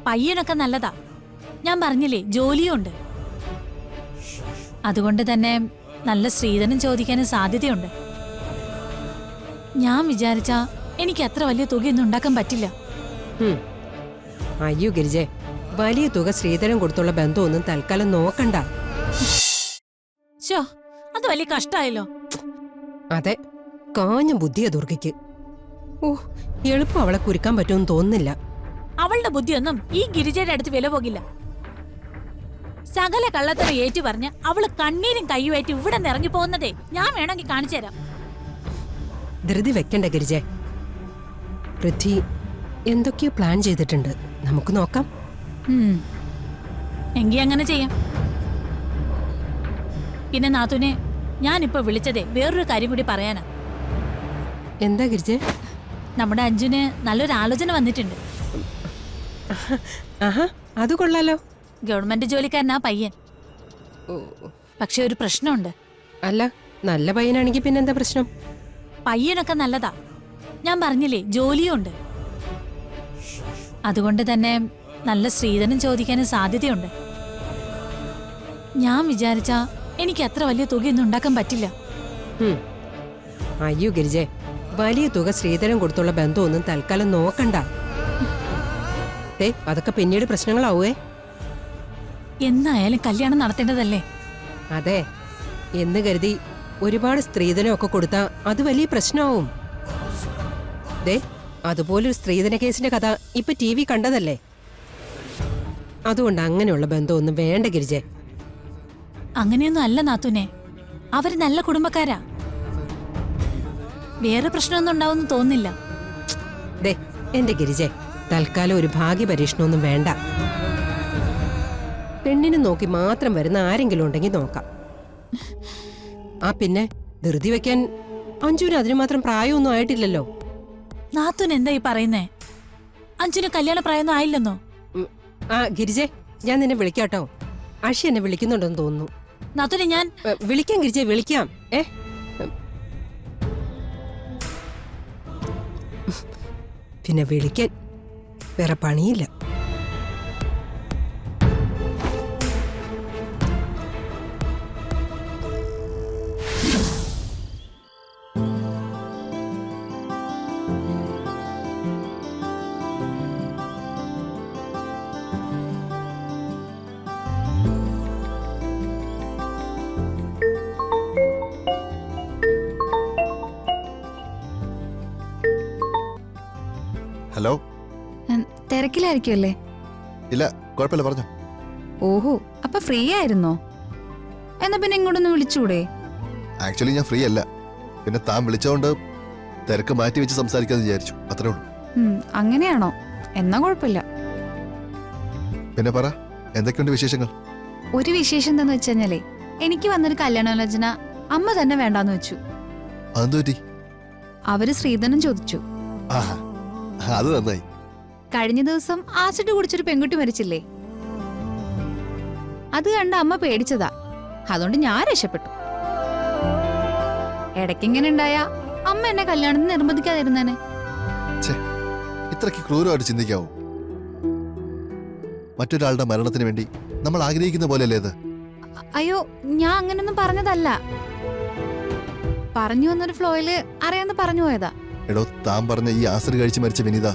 പയ്യനൊക്കെ നല്ലതാ. ഞാൻ പറഞ്ഞില്ലേ ജോലിയുണ്ട്. അതുകൊണ്ട് തന്നെ നല്ല സ്ത്രീധനം ചോദിക്കാനും സാധ്യതയുണ്ട്. ഞാൻ വിചാരിച്ച എനിക്ക് അത്ര വലിയ തുകയൊന്നും ഉണ്ടാക്കാൻ പറ്റില്ല. അയ്യോ ഗിരിജെ, വലിയ തുക സ്ത്രീധനം കൊടുത്തുള്ള ബന്ധമൊന്നും തൽക്കാലം നോക്കണ്ട. ശോ, അത് വലിയ കഷ്ടായല്ലോ. അതെ, കാഞ്ഞ ബുദ്ധിയ ദുർഗയ്ക്ക്. ഓ, എളുപ്പം അവളെ കുരുക്കാൻ പറ്റുമെന്ന് തോന്നുന്നില്ല. അവളുടെ ബുദ്ധിയൊന്നും ഈ ഗിരിജയുടെ അടുത്ത് വില പോകില്ല. സകല കള്ളത്തരം ഏറ്റു പറഞ്ഞ് അവള് കണ്ണീരും കയ്യുമായിട്ട് ഇവിടെ നിറങ്ങി പോകുന്നതേ ഞാൻ വേണമെങ്കിൽ കാണിച്ചു തരാം. ധൃതി വെക്കണ്ട ഗിരിജെ. പൃഥ്വി എന്തൊക്കെയോ പ്ലാൻ ചെയ്തിട്ടുണ്ട്. നമുക്ക് നോക്കാം. എങ്കി അങ്ങനെ ചെയ്യാം. പിന്നെ നാത്തുനെ, ഞാനിപ്പോ വിളിച്ചതേ വേറൊരു കാര്യം കൂടി പറയാനാ. എന്താ ഗിരിജെ? നമ്മുടെ അഞ്ജുന് നല്ലൊരു ആലോചന വന്നിട്ടുണ്ട്. ആഹാ, അത് കൊള്ളാലോ. ഗവൺമെന്റ് ജോലിക്കാരനാ പയ്യൻ. പക്ഷെ ഒരു പ്രശ്നമുണ്ട്. അല്ല, നല്ല പയ്യനാണെങ്കിൽ പിന്നെന്താ പ്രശ്നം? പയ്യനൊക്കെ നല്ലതാ. ഞാൻ പറഞ്ഞില്ലേ ജോലിയുണ്ട്. അതുകൊണ്ട് തന്നെ നല്ല സ്ത്രീധനം ചോദിക്കാനും സാധ്യതയുണ്ട്. ഞാൻ വിചാരിച്ച എനിക്ക് അത്ര വലിയ തുകയൊന്നും ഉണ്ടാക്കാൻ പറ്റില്ല. അയ്യോ ഗിരിജെ, വലിയ തുക സ്ത്രീധനം കൊടുത്തുള്ള ബന്ധമൊന്നും തൽക്കാലം നോക്കണ്ട. അതൊക്കെ പിന്നീട് പ്രശ്നങ്ങളാവേ. എന്നായാലും കല്യാണം നടത്തേണ്ടതല്ലേ? അതെ, എന്ന് കരുതി ഒരുപാട് സ്ത്രീധനമൊക്കെ കൊടുത്താ അത് വലിയ പ്രശ്നമാവും. അതുപോലൊരു സ്ത്രീധന കേസിന്റെ കഥ ഇപ്പൊ TV കണ്ടതല്ലേ. അതുകൊണ്ട് അങ്ങനെയുള്ള ബന്ധമൊന്നും വേണ്ട ഗിരിജെ. അങ്ങനെയൊന്നും അല്ല നാത്തുനെ, അവര് നല്ല കുടുംബക്കാരാ. വേറെ പ്രശ്നമൊന്നും ഉണ്ടാവുമെന്ന് തോന്നുന്നില്ല. എന്റെ ഗിരിജെ, തൽക്കാലം ഒരു ഭാഗ്യ പരീക്ഷണമൊന്നും വേണ്ട. പെണ്ണിനെ നോക്കി മാത്രം വരുന്ന ആരെങ്കിലും ഉണ്ടെങ്കിൽ നോക്കാം. പിന്നെ ധൃതി വെക്കാൻ അഞ്ജുന് അതിന് മാത്രം പ്രായമൊന്നും ആയിട്ടില്ലല്ലോ. നാത്തുൻ എന്താ ഈ പറയുന്നേ? അഞ്ജുന് കല്യാണ പ്രായമൊന്നും ആയില്ലെന്നോ? ഗിരിജെ, ഞാൻ നിന്നെ വിളിക്കാട്ടോ. അഷി എന്നെ വിളിക്കുന്നുണ്ടെന്ന് തോന്നുന്നു. നാത്തുനെ ഞാൻ വിളിക്കാം ഗിരിജെ, വിളിക്കാം. പിന്നെ വിളിക്കാൻ വേറെ പണിയില്ല. ഹലോ, തിരക്കിലായിരിക്കുമല്ലേ? ഇല്ല, കുഴപ്പമില്ല, പറഞ്ഞോ. ഓഹോ, അപ്പൊ ഫ്രീ ആയിരുന്നോ? എന്നാ പിന്നെ ഇങ്ങോട്ടൊന്ന് വിളിച്ചൂടെ? ആക്ച്വലി ഞാൻ ഫ്രീ അല്ല. പിന്നെ താൻ വിളിച്ചോണ്ട് തിരക്ക് മാറ്റി വെച്ച് സംസാരിക്കാന്ന് വിചാരിച്ചു, അത്രേ ഉള്ളൂ. അങ്ങനെയാണോ? എന്നാ കുഴപ്പമില്ല. പിന്നെ പറ, എന്തൊക്കെയുണ്ട് വിശേഷങ്ങൾ? ഒരു വിശേഷം എന്താന്ന് വെച്ചാലേ, എനിക്ക് വന്നൊരു കല്യാണാലോചന അമ്മ തന്നെ വേണ്ടാന്ന് വെച്ചു. അതെന്തു പറ്റി? അവര് സ്ത്രീധനം ചോദിച്ചു. അത് നന്നായി. കഴിഞ്ഞ ദിവസം ആസിഡ് കുടിച്ചൊരു പെൺകുട്ടി മരിച്ചില്ലേ, അത് കണ്ട് അമ്മ പേടിച്ചതാ. അതുകൊണ്ട് ഞാൻ രക്ഷപ്പെട്ടു. ഇടയ്ക്കിങ്ങനെ ഉണ്ടായ അമ്മ എന്നെ കല്യാണത്തിന് നിർബന്ധിക്കാതിരുന്നേനെ. ഇത്രയ്ക്ക് ക്രൂരമായിട്ട് ചിന്തിക്കാവൂ? മറ്റൊരാളുടെ മരണത്തിന് വേണ്ടി നമ്മൾ ആഗ്രഹിക്കുന്ന പോലെയല്ലേ ഇത്? അയ്യോ, ഞാൻ അങ്ങനൊന്നും പറഞ്ഞതല്ല. പറഞ്ഞു വന്നൊരു ഫ്ലോയില് അറിയാന്ന് പറഞ്ഞു പോയതാ. എടോ, താൻ പറഞ്ഞ ഈ ആസിഡ് കഴിച്ച് മരിച്ച വിനിത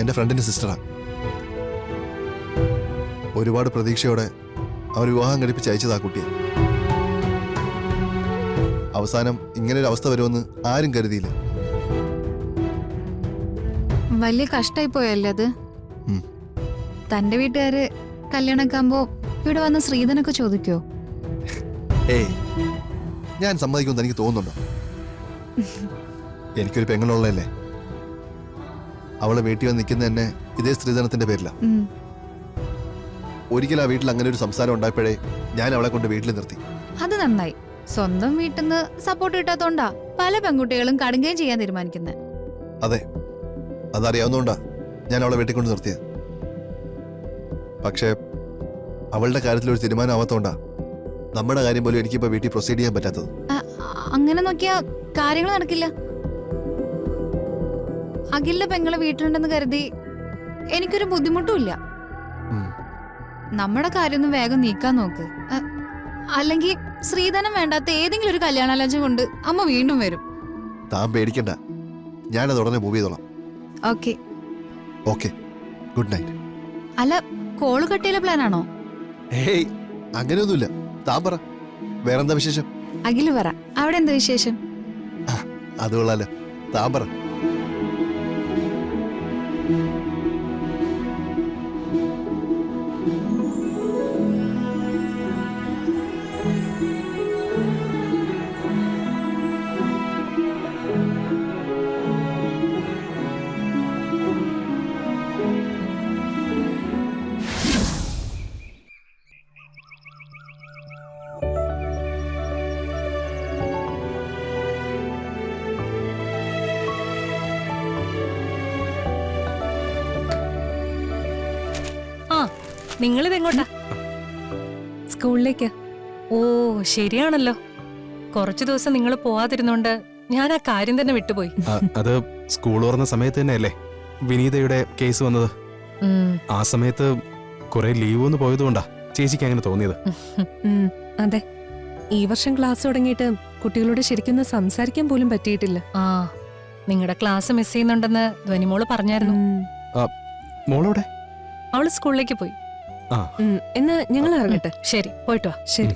എന്റെ ഫ്രണ്ടിന്റെ സിസ്റ്ററാ. ഒരുപാട് പ്രതീക്ഷയോടെ അവർ വിവാഹം കഴിപ്പിച്ച് അയച്ചതാ കുട്ടിയെ. അവസാനം ഇങ്ങനൊരു അവസ്ഥ വരുമെന്ന് ആരും കരുതിയില്ല. വലിയ കഷ്ടായി പോയല്ലേ അത്. തന്റെ വീട്ടുകാര് കല്യാണക്കാകുമ്പോ ഇവിടെ വന്ന് സ്ത്രീധനൊക്കെ ചോദിക്കോ? ഏയ്, ഞാൻ സമ്മതിക്കുമെന്ന് എനിക്ക് തോന്നുന്നുണ്ടോ? എനിക്കൊരു പെങ്ങളുള്ളതല്ലേ. അവളെ വീട്ടിൽ വന്ന് നിൽക്കുന്ന തന്നെ ഇതേ സ്ത്രീധനത്തിന്റെ പേരില. ഒരിക്കലും ആ വീട്ടിൽ അങ്ങനെ ഒരു സംസാരം ഉണ്ടായപ്പോഴേ ഞാൻ അവളെ കൊണ്ട് വീട്ടിൽ നിർത്തി. അത് നന്നായി. സ്വന്തം വീട്ടിൽ നിന്ന് സപ്പോർട്ട് കിട്ടാത്തോണ്ടാ പല പെൺകുട്ടികളും കടുങ്കയും ചെയ്യാൻ തീരുമാനിക്കുന്നത്. അതെ, അതറിയാവുന്നോണ്ടാ ഞാൻ അവളെ വീട്ടിൽ കൊണ്ട് നിർത്തിയത്. പക്ഷേ അവളുടെ കാര്യത്തിൽ ഒരു തീരുമാനം ആവാത്തോണ്ടാ നമ്മുടെ കാര്യം പോലും എനിക്കിപ്പോ വീട്ടിൽ പ്രൊസീഡ് ചെയ്യാൻ പറ്റാത്തത്. അങ്ങനെ നോക്കിയാ കാര്യങ്ങൾ നടക്കില്ല. അഖിലിന്റെ പെങ്ങളെ വീട്ടിലുണ്ടെന്ന് കരുതി എനിക്കൊരു ബുദ്ധിമുട്ടുമില്ല. നമ്മുടെ കാര്യമൊന്നും വേഗം നീക്കാൻ നോക്ക്. അല്ലെങ്കിൽ ശ്രീധനം വേണ്ടാത്ത ഏതെങ്കിലും ഒരു കല്യാണാലോചന കൊണ്ട് അമ്മ വീണ്ടും വരും. താൻ പേടിക്കണ്ട, ഞാനത് ഉടനെ മൂവ് ചെയ്തോളാം. ഓക്കെ. Okay, good night. അല്ല, കോള് കട്ടിയിലെ പ്ലാൻ ആണോ? ഹേയ്, അങ്ങനെയൊന്നുമില്ല. താൻ പറ, വേറെന്താ വിശേഷം? അഖില് പറ, അവിടെ എന്താ വിശേഷം? അത് കൊള്ളാലോ, താൻ പറ. നിങ്ങളിതെങ്ങോട്ടാ? സ്കൂളിലേക്ക്. ഓ ശരിയാണല്ലോ, കുറച്ചു ദിവസം നിങ്ങൾ പോവാതിരുന്നോണ്ട് ഞാൻ ആ കാര്യം തന്നെ വിട്ടുപോയി. അത് സ്കൂൾ തുറന്ന സമയത്ത് തന്നെയല്ലേ വിനീതയുടെ കേസ് വന്നത്. ആ സമയത്ത് കുറെ ലീവ് ഒന്ന് പോയതുകൊണ്ടാ ചേച്ചിക്ക് അങ്ങനെ തോന്നിയത്. അതെ, ഈ വർഷം ക്ലാസ് തുടങ്ങിയിട്ട് കുട്ടികളോട് ശരിക്കും സംസാരിക്കാൻ പോലും പറ്റിയിട്ടില്ല. ആ നിങ്ങളുടെ ക്ലാസ് മിസ് ചെയ്യുന്നുണ്ടെന്ന് ധ്വനിമോള് പറഞ്ഞായിരുന്നു. മോളോടെ? അവള് സ്കൂളിലേക്ക് പോയി. എന്നാ ഞങ്ങൾ ഇറങ്ങട്ടെ. ശരി, പോയിട്ട് വാ. ശരി.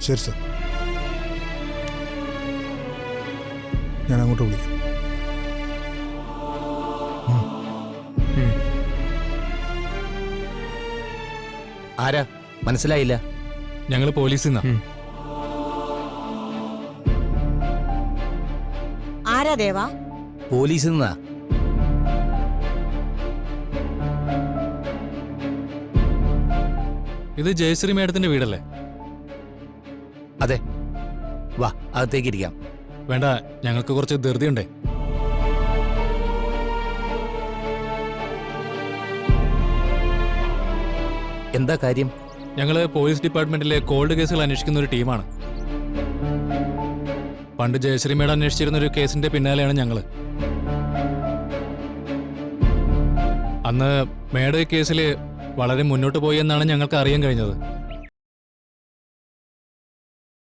ശരി സർ, ഞാൻ അങ്ങോട്ട് വിളിക്കാം. ആരാ? മനസ്സിലായില്ല. ഞങ്ങൾ പോലീസിൽ നിന്നാ. ആരാ ദേവാ? പോലീസിൽ നിന്നാ. ഇത് ജയശ്രീ മേഡത്തിന്റെ വീടല്ലേ? അതെ, വാ അകത്തേക്ക് ഇരിക്കാം. വേണ്ട, ഞങ്ങൾക്ക് കുറച്ച് ധൃതിയുണ്ടേ. എന്താ കാര്യം? ഞങ്ങള് പോലീസ് ഡിപ്പാർട്ട്മെന്റിലെ കോൾഡ് കേസുകൾ അന്വേഷിക്കുന്ന ഒരു ടീമാണ്. പണ്ട് ജയശ്രീ മേഡം അന്വേഷിച്ചിരുന്ന ഒരു കേസിന്റെ പിന്നാലെയാണ് ഞങ്ങള്. അന്ന് മേഡം ഈ കേസിൽ വളരെ മുന്നോട്ട് പോയി എന്നാണ് ഞങ്ങൾക്ക് അറിയാൻ കഴിഞ്ഞത്.